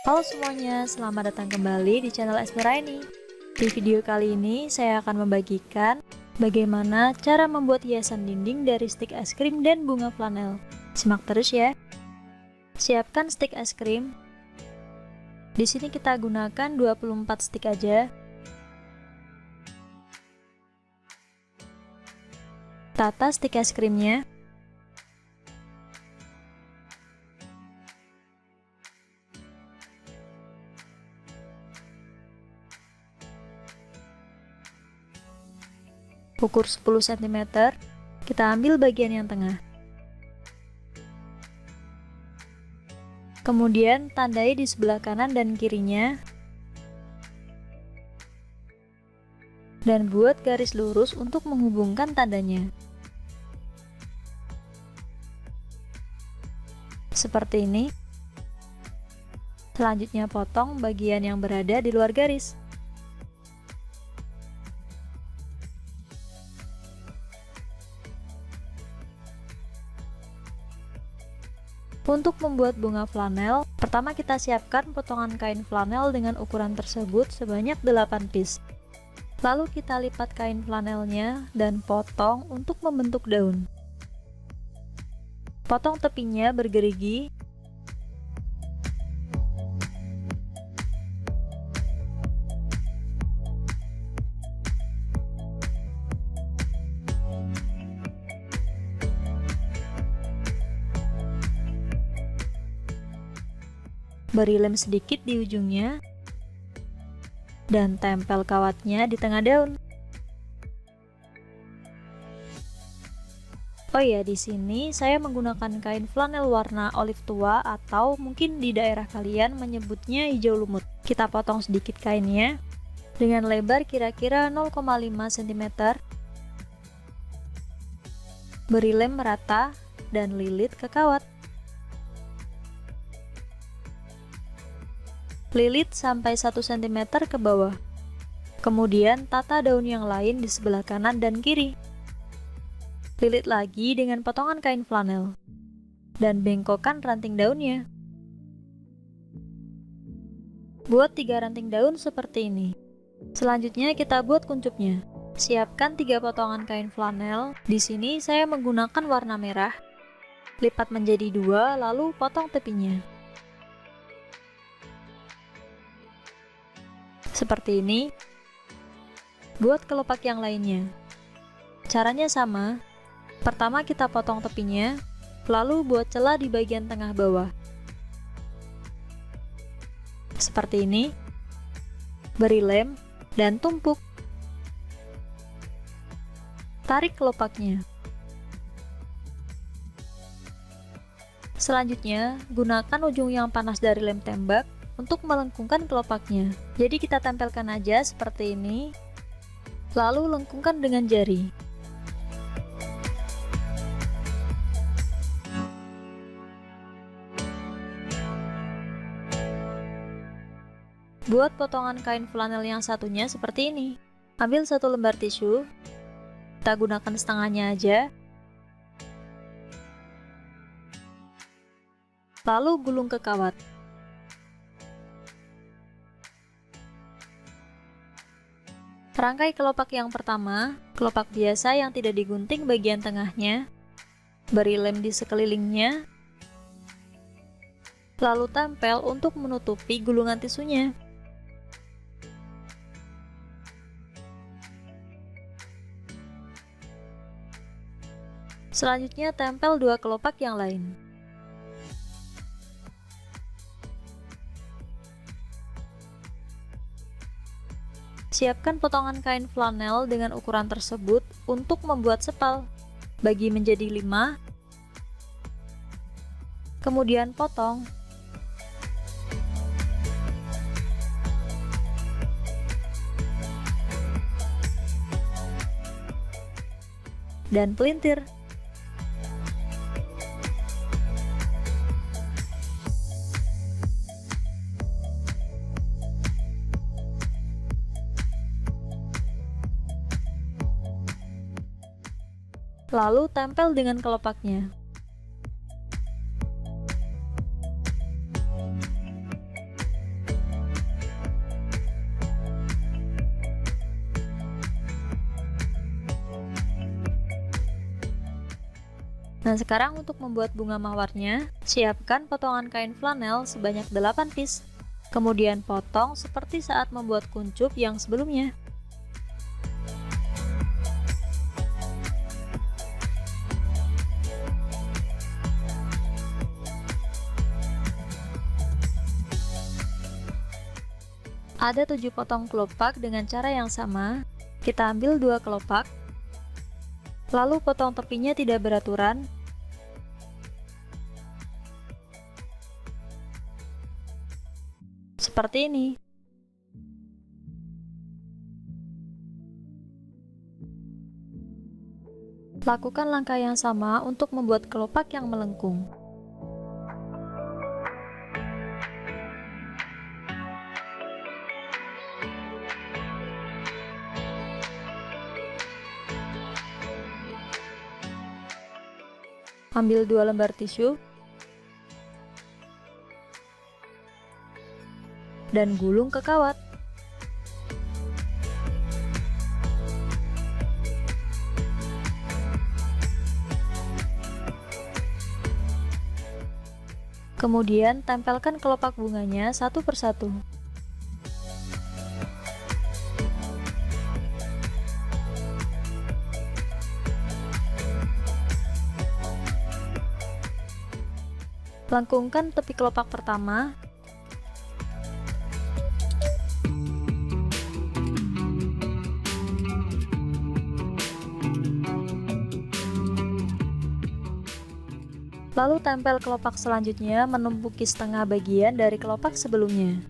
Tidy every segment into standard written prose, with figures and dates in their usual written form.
Halo semuanya, selamat datang kembali di channel Esmeraini. Di video kali ini, saya akan membagikan bagaimana cara membuat hiasan dinding dari stik es krim dan bunga flanel. Simak terus ya. Siapkan stik es krim. Di sini kita gunakan 24 stik aja. Tata stik es krimnya. Ukur 10 cm, kita ambil bagian yang tengah. Kemudian tandai di sebelah kanan dan kirinya. Dan buat garis lurus untuk menghubungkan tandanya. Seperti ini. Selanjutnya potong bagian yang berada di luar garis. Untuk membuat bunga flanel, pertama kita siapkan potongan kain flanel dengan ukuran tersebut sebanyak 8 piece. Lalu kita lipat kain flanelnya dan potong untuk membentuk daun. Potong tepinya bergerigi. Beri lem sedikit di ujungnya dan tempel kawatnya di tengah daun. Oh iya, di sini saya menggunakan kain flanel warna olive tua atau mungkin di daerah kalian menyebutnya hijau lumut. Kita potong sedikit kainnya dengan lebar kira-kira 0,5 cm. Beri lem merata dan lilit ke kawat. Lilit sampai 1 cm ke bawah. Kemudian tata daun yang lain di sebelah kanan dan kiri. Lilit lagi dengan potongan kain flanel. Dan bengkokkan ranting daunnya. Buat 3 ranting daun seperti ini. Selanjutnya kita buat kuncupnya. Siapkan 3 potongan kain flanel. Di sini saya menggunakan warna merah. Lipat menjadi 2 lalu potong tepinya. Seperti ini. Buat kelopak yang lainnya. Caranya sama. Pertama kita potong tepinya, lalu buat celah di bagian tengah bawah. Seperti ini. Beri lem dan tumpuk. Tarik kelopaknya. Selanjutnya, gunakan ujung yang panas dari lem tembak untuk melengkungkan kelopaknya. Jadi kita tempelkan aja seperti ini, lalu lengkungkan dengan jari. Buat potongan kain flanel yang satunya seperti ini. Ambil 1 lembar tisu, kita gunakan setengahnya aja, lalu gulung ke kawat. Rangkai kelopak yang pertama, kelopak biasa yang tidak digunting bagian tengahnya, beri lem di sekelilingnya, lalu tempel untuk menutupi gulungan tisunya. Selanjutnya tempel 2 kelopak yang lain. Siapkan potongan kain flanel dengan ukuran tersebut untuk membuat sepal. Bagi menjadi 5. Kemudian potong. Dan pelintir. Lalu tempel dengan kelopaknya. Nah, sekarang untuk membuat bunga mawarnya, siapkan potongan kain flanel sebanyak 8 piece. Kemudian potong seperti saat membuat kuncup yang sebelumnya. Ada 7 potong kelopak dengan cara yang sama. Kita ambil 2 kelopak, lalu potong tepinya tidak beraturan. Seperti ini. Lakukan langkah yang sama untuk membuat kelopak yang melengkung. Ambil 2 lembar tisu dan gulung ke kawat. Kemudian tempelkan kelopak bunganya satu persatu. Lengkungkan tepi kelopak pertama. Lalu tempel kelopak selanjutnya menumpuki setengah bagian dari kelopak sebelumnya.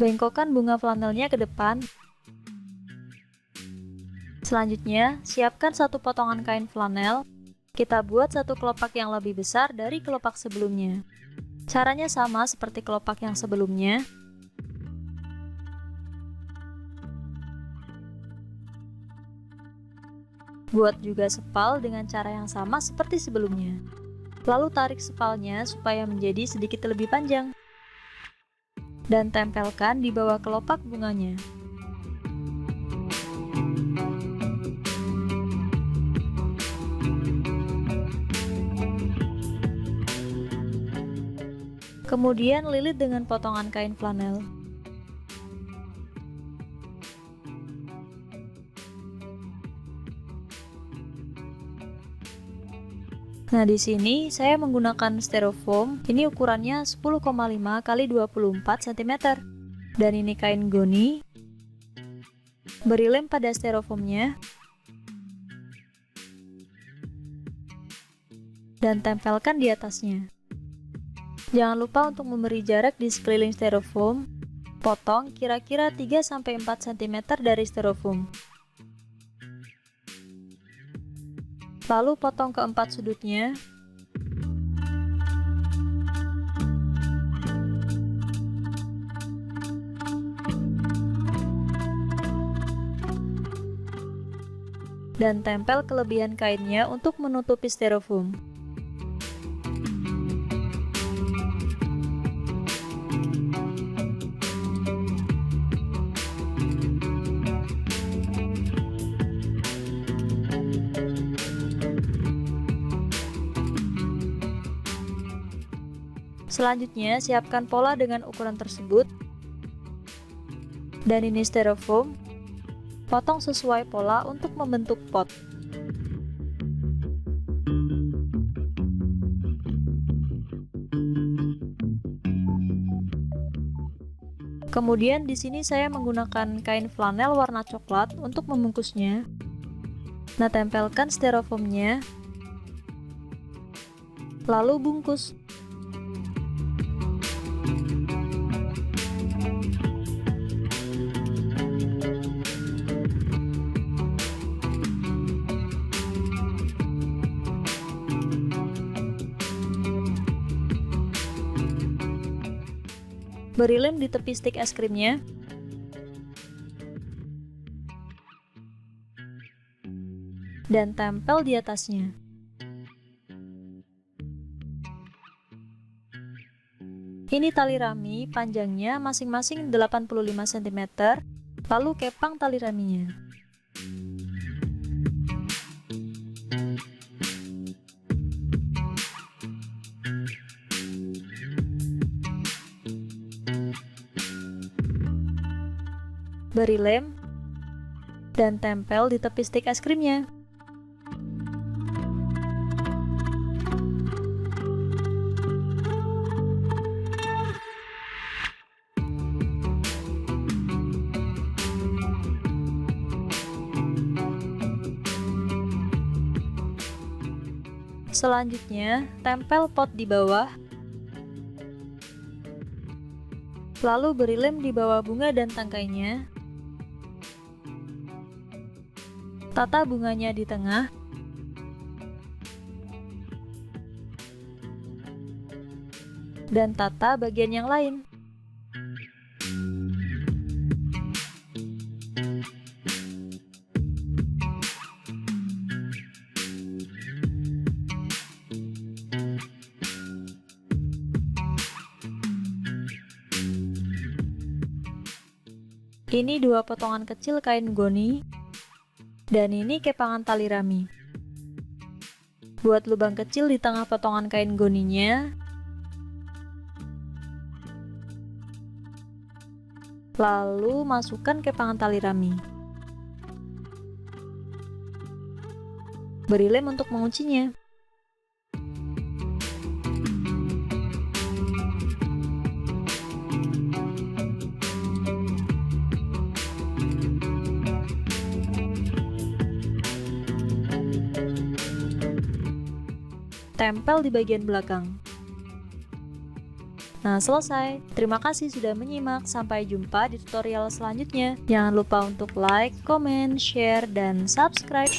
Bengkokkan bunga flanelnya ke depan. Selanjutnya, siapkan satu potongan kain flanel. Kita buat satu kelopak yang lebih besar dari kelopak sebelumnya. Caranya sama seperti kelopak yang sebelumnya. Buat juga sepal dengan cara yang sama seperti sebelumnya. Lalu tarik sepalnya supaya menjadi sedikit lebih panjang. Dan tempelkan di bawah kelopak bunganya. Kemudian lilit dengan potongan kain flanel. Nah, di sini saya menggunakan styrofoam. Ini ukurannya 10,5 x 24 cm. Dan ini kain goni. Beri lem pada styrofoamnya. Dan tempelkan di atasnya. Jangan lupa untuk memberi jarak di sekeliling styrofoam. Potong kira-kira 3-4 cm dari styrofoam. Lalu potong keempat sudutnya. Dan tempel kelebihan kainnya untuk menutupi styrofoam. Selanjutnya, siapkan pola dengan ukuran tersebut. Dan ini styrofoam. Potong sesuai pola untuk membentuk pot. Kemudian di sini saya menggunakan kain flanel warna coklat untuk membungkusnya. Nah, tempelkan styrofoamnya. Lalu bungkus. Beri lem di tepi stik es krimnya. Dan tempel di atasnya. Ini tali rami, panjangnya masing-masing 85 cm, lalu kepang tali raminya. Beri lem dan tempel di tepi stik es krimnya. Selanjutnya, tempel pot di bawah, lalu beri lem di bawah bunga dan tangkainya. Tata bunganya di tengah, dan tata bagian yang lain. Ini 2 potongan kecil kain goni, dan ini kepangan tali rami. Buat lubang kecil di tengah potongan kain goninya, lalu masukkan kepangan tali rami. Beri lem untuk menguncinya. Tempel di bagian belakang. Nah, selesai. Terima kasih sudah menyimak. Sampai jumpa di tutorial selanjutnya. Jangan lupa untuk like, comment, share, dan subscribe.